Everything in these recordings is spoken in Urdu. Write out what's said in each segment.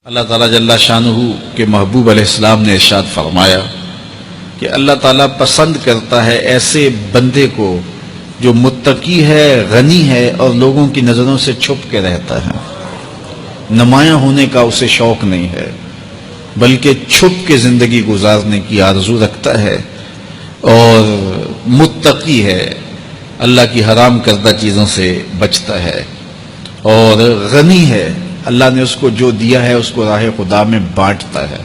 اللہ تعالیٰ جل شانہ کے محبوب علیہ السلام نے ارشاد فرمایا کہ اللہ تعالیٰ پسند کرتا ہے ایسے بندے کو جو متقی ہے، غنی ہے اور لوگوں کی نظروں سے چھپ کے رہتا ہے۔ نمایاں ہونے کا اسے شوق نہیں ہے بلکہ چھپ کے زندگی گزارنے کی آرزو رکھتا ہے، اور متقی ہے، اللہ کی حرام کردہ چیزوں سے بچتا ہے، اور غنی ہے، اللہ نے اس کو جو دیا ہے اس کو راہ خدا میں بانٹتا ہے۔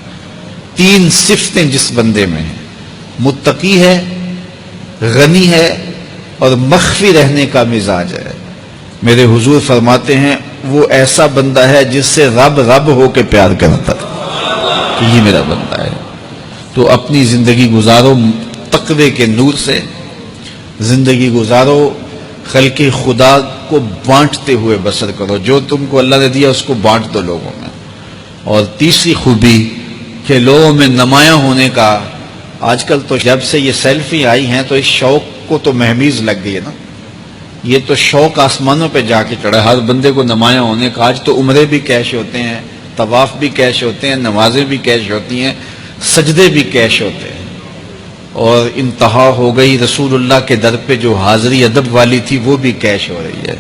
تین صفتیں جس بندے میں ہیں، متقی ہے، غنی ہے اور مخفی رہنے کا مزاج ہے، میرے حضور فرماتے ہیں وہ ایسا بندہ ہے جس سے رب ہو کے پیار کرتا ہے کہ یہ میرا بندہ ہے۔ تو اپنی زندگی گزارو تقوی کے نور سے، زندگی گزارو خلق خدا کو بانٹتے ہوئے بسر کرو، جو تم کو اللہ نے دیا اس کو بانٹ دو لوگوں میں۔ اور تیسری خوبی کہ لوگوں میں نمایاں ہونے کا، آج کل تو جب سے یہ سیلفی آئی ہیں تو اس شوق کو تو مہمیز لگ گئی ہے نا، یہ تو شوق آسمانوں پہ جا کے چڑھا ہر بندے کو نمایاں ہونے کا۔ آج تو عمرے بھی کیش ہوتے ہیں، طواف بھی کیش ہوتے ہیں، نمازیں بھی کیش ہوتی ہیں، سجدے بھی کیش ہوتے ہیں، اور انتہا ہو گئی رسول اللہ کے در پہ جو حاضری ادب والی تھی وہ بھی کیش ہو رہی ہے۔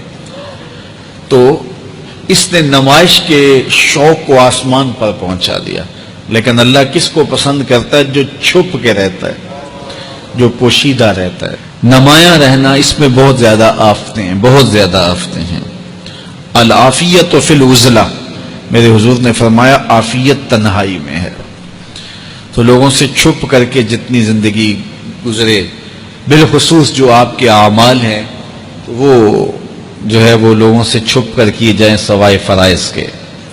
تو اس نے نمائش کے شوق کو آسمان پر پہنچا دیا۔ لیکن اللہ کس کو پسند کرتا ہے؟ جو چھپ کے رہتا ہے، جو پوشیدہ رہتا ہے۔ نمایاں رہنا اس میں بہت زیادہ آفتیں ہیں، بہت زیادہ آفتیں ہیں۔ العافیت فی العزلہ، میرے حضور نے فرمایا عافیت تنہائی میں ہے۔ تو لوگوں سے چھپ کر کے جتنی زندگی گزرے، بالخصوص جو آپ کے اعمال ہیں وہ جو ہے وہ لوگوں سے چھپ کر کیے جائیں سوائے فرائض کے۔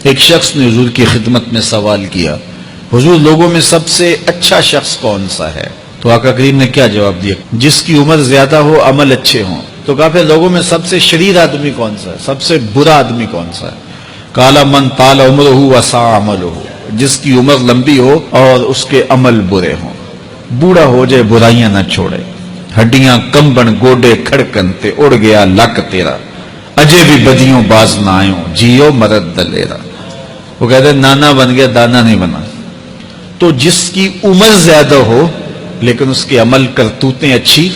ایک شخص نے حضور کی خدمت میں سوال کیا، حضور لوگوں میں سب سے اچھا شخص کون سا ہے؟ تو آقا کریم نے کیا جواب دیا؟ جس کی عمر زیادہ ہو، عمل اچھے ہوں۔ تو کہا پھر لوگوں میں سب سے شریر آدمی کون سا ہے؟ سب سے برا آدمی کون سا ہے؟ قال من طال عمرہ وسع عملہ، جس کی عمر لمبی ہو اور اس کے عمل برے ہوں، بوڑھا ہو جائے برائیاں نہ چھوڑے، ہڈیاں کمبن گوڈے کھڑکن تے اڑ گیا لک تیرا، اجے بھی بدیوں باز نہ آئوں، جیو مرد دلیرا۔ وہ کہتے ہیں نانا بن گیا دانا نہیں بنا۔ تو جس کی عمر زیادہ ہو لیکن اس کے عمل کرتوتیں اچھی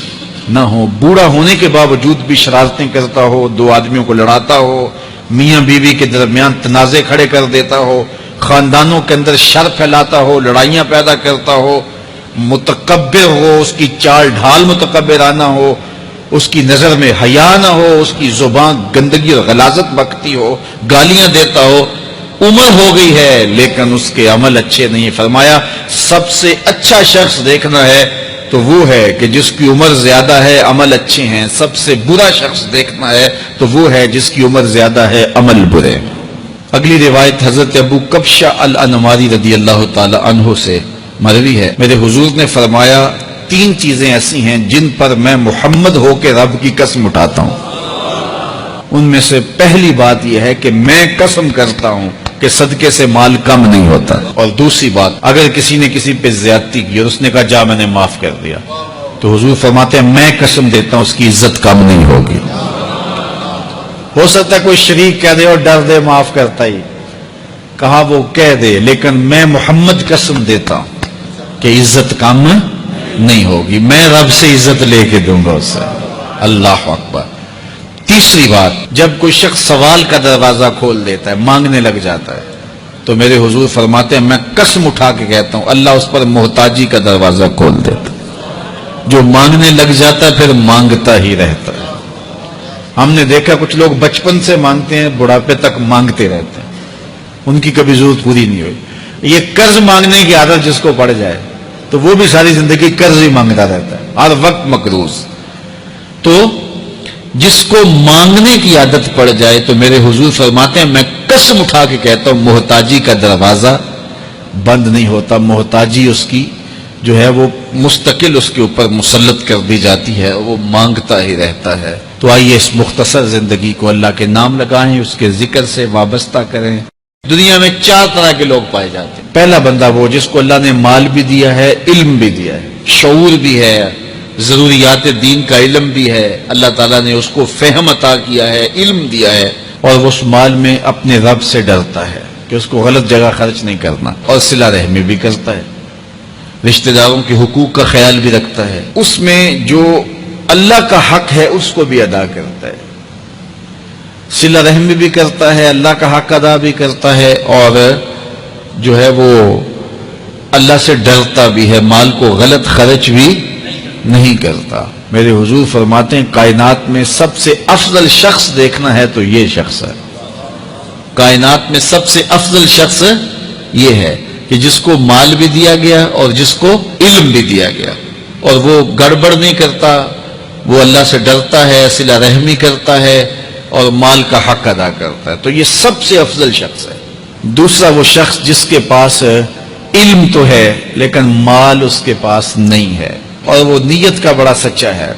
نہ ہو، بوڑھا ہونے کے باوجود بھی شرارتیں کرتا ہو، دو آدمیوں کو لڑاتا ہو، میاں بیوی کے درمیان تنازع کھڑے کر دیتا ہو، خاندانوں کے اندر شر پھیلاتا ہو، لڑائیاں پیدا کرتا ہو، متکبر ہو، اس کی چال ڈھال متکبرانہ ہو، اس کی نظر میں حیا نہ ہو، اس کی زبان گندگی اور غلاظت بکتی ہو، گالیاں دیتا ہو، عمر ہو گئی ہے لیکن اس کے عمل اچھے نہیں۔ فرمایا سب سے اچھا شخص دیکھنا ہے تو وہ ہے کہ جس کی عمر زیادہ ہے، عمل اچھے ہیں۔ سب سے برا شخص دیکھنا ہے تو وہ ہے جس کی عمر زیادہ ہے، عمل برے۔ اگلی روایت حضرت ابو کبشہ الانماری رضی اللہ تعالی عنہ سے مروی ہے، میرے حضور نے فرمایا تین چیزیں ایسی ہیں جن پر میں محمد ہو کے رب کی قسم اٹھاتا ہوں۔ ان میں سے پہلی بات یہ ہے کہ میں قسم کرتا ہوں کہ صدقے سے مال کم نہیں ہوتا، اور دوسری بات اگر کسی نے کسی پہ زیادتی کی اور اس نے کہا جا میں نے معاف کر دیا، تو حضور فرماتے ہیں میں قسم دیتا ہوں اس کی عزت کم نہیں ہوگی۔ ہو سکتا ہے کوئی شریک کہہ دے اور ڈر دے معاف کرتا ہی، کہا وہ کہہ دے، لیکن میں محمد قسم دیتا ہوں کہ عزت کم نہیں ہوگی، میں رب سے عزت لے کے دوں گا اس سے۔ اللہ اکبر۔ تیسری بات، جب کوئی شخص سوال کا دروازہ کھول دیتا ہے، مانگنے لگ جاتا ہے، تو میرے حضور فرماتے ہیں میں قسم اٹھا کے کہتا ہوں اللہ اس پر محتاجی کا دروازہ کھول دیتا ہے۔ جو مانگنے لگ جاتا ہے پھر مانگتا ہی رہتا ہے۔ ہم نے دیکھا کچھ لوگ بچپن سے مانگتے ہیں، بڑھاپے تک مانگتے رہتے ہیں، ان کی کبھی ضرورت پوری نہیں ہوئی۔ یہ قرض مانگنے کی عادت جس کو پڑ جائے تو وہ بھی ساری زندگی قرض ہی مانگتا رہتا ہے، ہر وقت مقروض۔ تو جس کو مانگنے کی عادت پڑ جائے تو میرے حضور فرماتے ہیں میں قسم اٹھا کے کہتا ہوں محتاجی کا دروازہ بند نہیں ہوتا، محتاجی اس کی جو ہے وہ مستقل اس کے اوپر مسلط کر دی جاتی ہے، وہ مانگتا ہی رہتا ہے۔ تو آئیے اس مختصر زندگی کو اللہ کے نام لگائیں، اس کے ذکر سے وابستہ کریں۔ دنیا میں چار طرح کے لوگ پائے جاتے ہیں۔ پہلا بندہ وہ جس کو اللہ نے مال بھی دیا ہے، علم بھی دیا ہے، شعور بھی ہے، ضروریات دین کا علم بھی ہے، اللہ تعالیٰ نے اس کو فہم عطا کیا ہے، علم دیا ہے، اور وہ اس مال میں اپنے رب سے ڈرتا ہے۔ کہ اس کو غلط جگہ خرچ نہیں کرنا، اور صلہ رحمی بھی کرتا ہے، رشتہ داروں کے حقوق کا خیال بھی رکھتا ہے، اس میں جو اللہ کا حق ہے اس کو بھی ادا کرتا ہے، صلہ رحمی بھی کرتا ہے، اللہ کا حق ادا بھی کرتا ہے، اور جو ہے وہ اللہ سے ڈرتا بھی ہے، مال کو غلط خرچ بھی نہیں کرتا۔ میرے حضور فرماتے ہیں کائنات میں سب سے افضل شخص دیکھنا ہے تو یہ شخص ہے، کائنات میں سب سے افضل شخص یہ ہے کہ جس کو مال بھی دیا گیا اور جس کو علم بھی دیا گیا، اور وہ گڑبڑ نہیں کرتا، وہ اللہ سے ڈرتا ہے، صلہ رحمی کرتا ہے اور مال کا حق ادا کرتا ہے، تو یہ سب سے افضل شخص ہے۔ دوسرا وہ شخص جس کے پاس علم تو ہے لیکن مال اس کے پاس نہیں ہے، اور وہ نیت کا بڑا سچا ہے،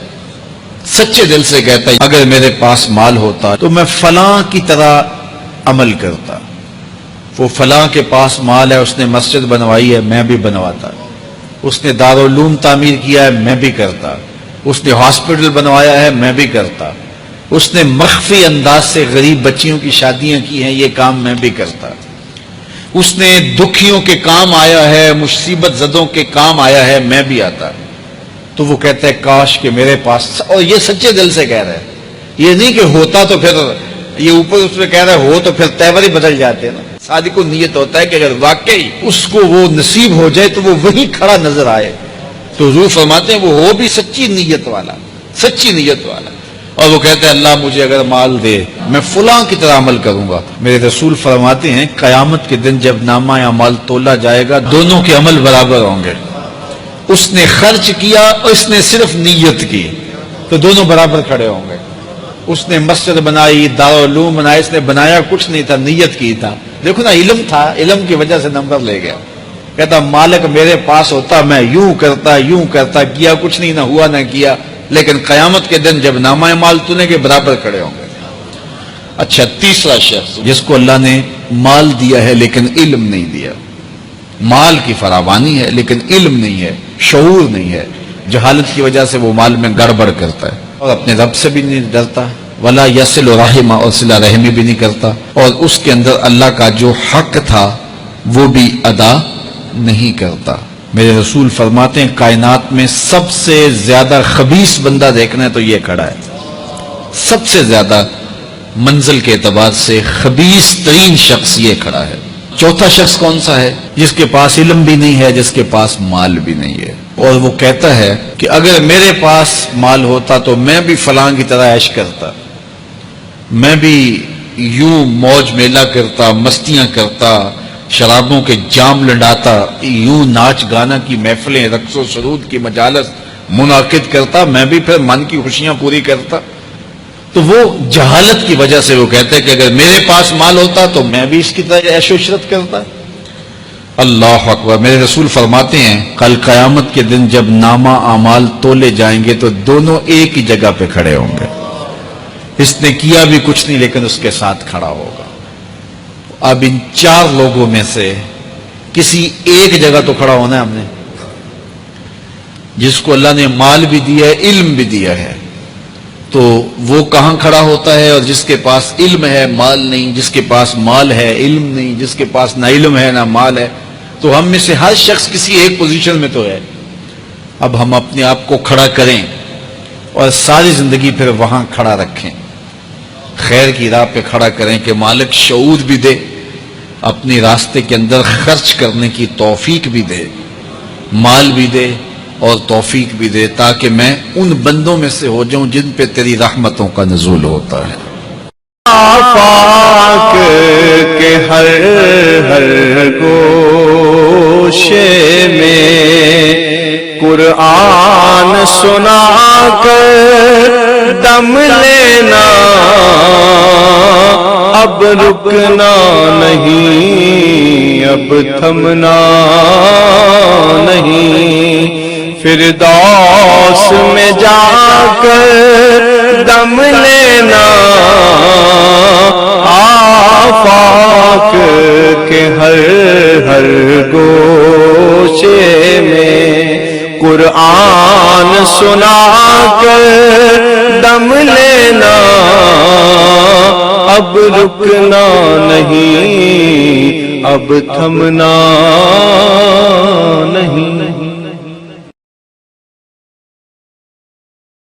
سچے دل سے کہتا ہے اگر میرے پاس مال ہوتا تو میں فلاں کی طرح عمل کرتا، وہ فلاں کے پاس مال ہے، اس نے مسجد بنوائی ہے میں بھی بنواتا، اس نے دارالعلوم تعمیر کیا ہے میں بھی کرتا، اس نے ہاسپٹل بنوایا ہے میں بھی کرتا، اس نے مخفی انداز سے غریب بچیوں کی شادیاں کی ہیں یہ کام میں بھی کرتا، اس نے دکھیوں کے کام آیا ہے، مصیبت زدوں کے کام آیا ہے میں بھی آتا۔ تو وہ کہتا ہے کاش کہ میرے پاس، اور یہ سچے دل سے کہہ رہا ہے، یہ نہیں کہ ہوتا تو پھر یہ اوپر اس میں کہہ رہا ہے ہو تو پھر تیور ہی بدل جاتے ہیں نا۔ صادق کو نیت ہوتا ہے کہ اگر واقعی اس کو وہ نصیب ہو جائے تو وہ وہیں کھڑا نظر آئے، تو حضور فرماتے ہیں وہ ہو بھی سچی نیت والا، سچی نیت والا، اور وہ کہتے ہیں اللہ مجھے اگر مال دے میں فلاں کی طرح عمل کروں گا۔ میرے رسول فرماتے ہیں قیامت کے دن جب نامہ اعمال تولا جائے گا دونوں کے عمل برابر ہوں گے، اس نے خرچ کیا اور اس نے صرف نیت کی تو دونوں برابر کھڑے ہوں گے۔ اس نے مسجد بنائی، دارالعلوم بنایا، اس نے بنایا کچھ نہیں تھا، نیت کی تھا، دیکھو نا علم تھا، علم کی وجہ سے نمبر لے گیا۔ کہتا مالک میرے پاس ہوتا میں یوں کرتا، کیا کچھ نہیں، نہ ہوا نہ کیا، لیکن قیامت کے دن جب نامہ اعمال تونے کے برابر کھڑے ہوں گے۔ اچھا، تیسرا شخص جس کو اللہ نے مال دیا ہے لیکن علم نہیں دیا، مال کی فراوانی ہے لیکن علم نہیں ہے، شعور نہیں ہے، جہالت کی وجہ سے وہ مال میں گڑبڑ کرتا ہے اور اپنے رب سے بھی نہیں ڈرتا، ولا یصل رحمہ، اور صلہ رحمی بھی نہیں کرتا، اور اس کے اندر اللہ کا جو حق تھا وہ بھی ادا نہیں کرتا۔ میرے رسول فرماتے ہیں کائنات میں سب سے زیادہ خبیث بندہ دیکھنا ہے تو یہ کھڑا ہے، سب سے زیادہ منزل کے اعتبار سے خبیث ترین شخص یہ کھڑا ہے۔ چوتھا شخص کون سا ہے؟ جس کے پاس علم بھی نہیں ہے، جس کے پاس مال بھی نہیں ہے، اور وہ کہتا ہے کہ اگر میرے پاس مال ہوتا تو میں بھی فلاں کی طرح عیش کرتا، میں بھی یوں موج میلہ کرتا، مستیاں کرتا، شرابوں کے جام لنڈاتا، یوں ناچ گانا کی محفلیں، رقص و سرود کی مجالس منعقد کرتا، میں بھی پھر من کی خوشیاں پوری کرتا۔ تو وہ جہالت کی وجہ سے وہ کہتے ہیں کہ اگر میرے پاس مال ہوتا تو میں بھی اس کی طرح عیش و عشرت کرتا۔ اللہ اکبر۔ میرے رسول فرماتے ہیں کل قیامت کے دن جب نامہ اعمال تولے جائیں گے تو دونوں ایک ہی جگہ پہ کھڑے ہوں گے، اس نے کیا بھی کچھ نہیں لیکن اس کے ساتھ کھڑا ہوگا۔ اب ان چار لوگوں میں سے کسی ایک جگہ تو کھڑا ہونا ہے ہم نے، جس کو اللہ نے مال بھی دیا ہے، علم بھی دیا ہے، تو وہ کہاں کھڑا ہوتا ہے؟ اور جس کے پاس علم ہے مال نہیں، جس کے پاس مال ہے علم نہیں، جس کے پاس نہ علم ہے نہ مال ہے، تو ہم میں سے ہر شخص کسی ایک پوزیشن میں تو ہے۔ اب ہم اپنے آپ کو کھڑا کریں اور ساری زندگی پھر وہاں کھڑا رکھیں، خیر کی راہ پہ کھڑا کریں کہ مالک شعور بھی دے، اپنے راستے کے اندر خرچ کرنے کی توفیق بھی دے، مال بھی دے اور توفیق بھی دے، تاکہ میں ان بندوں میں سے ہو جاؤں جن پہ تیری رحمتوں کا نزول ہوتا ہے۔ پاک کے ہر گوشے میں قرآن سنا کر دم لینا، اب رکنا نہیں، اب تھمنا نہیں، فردوس میں جا کر دم لینا، آفاق کے ہر گوشے میں قرآن سنا کر دم لینا، اب رکنا نہیں، اب تھمنا نہیں۔